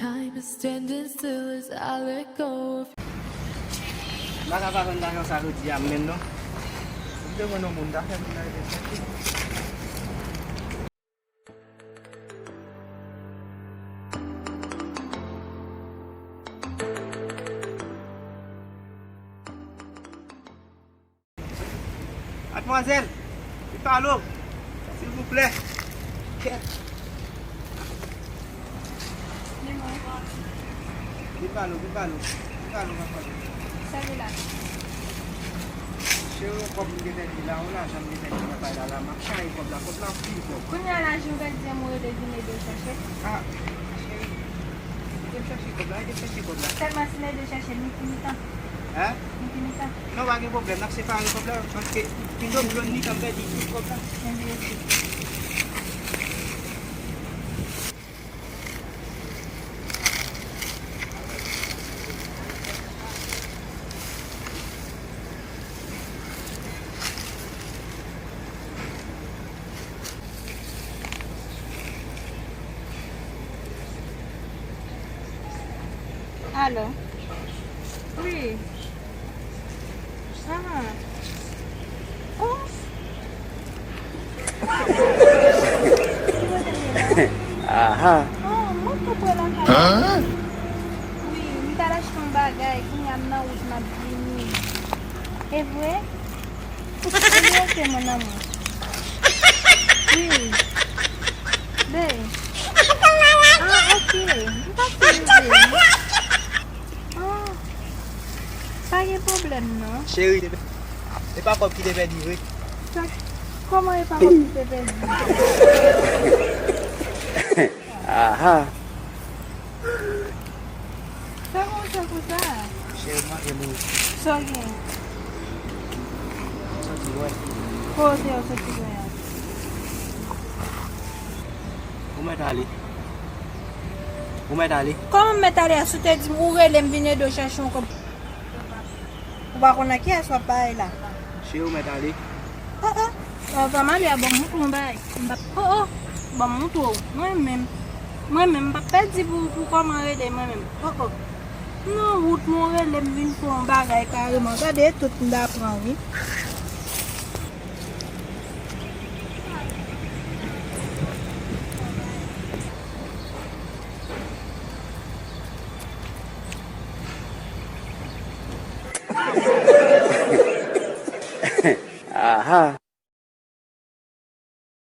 Time is standing still as I let go of Nakakakanda sa amin, no? Hindi mo nung munda yan. Mademoiselle, ipalo, s'il vous plaît. Ipalo. Sarila. Siya kung hindi tayo ilaw na, siya hindi tayo napailalamang siya, ipabla piso. Kunya la juga dia mau deviner de sachet. Ah, siya kobla. Saya masih de sachet minta. Ha? Minta. No, wag yung problem, nagsipang yung kobla. Maski, tinggo, belum ni kampe di kobla. Allô? Oui. Ah. Oh. Aha. Oh, muito boa lá. Oui, me darás com bagay kung yan na ut na bini. É vrai? Ele é que mon amour. Oui. Bem. Ah, ok. Pas de problème, non? Chérie, c'est pas comme qui devait dire. Comment est pas possible de faire? Aha. Comment ça pour ça? Chérie, moi, je m'en Sorry. Oh, Deus, eu te ganhar. Como é dali? Como é dali? Como me tá ali, se te diz, o relem vinha do chachão com o barulho aqui é só para lá. Chérie, como é dali? Vraiment, il y a bon mouton, oh, bon mouton, moi-même, pas dit pour comment relem moi-même. Oh. Non, route mon relem vient pour un bagage carrément. Regardez, tout le monde apprend, oui. Aha.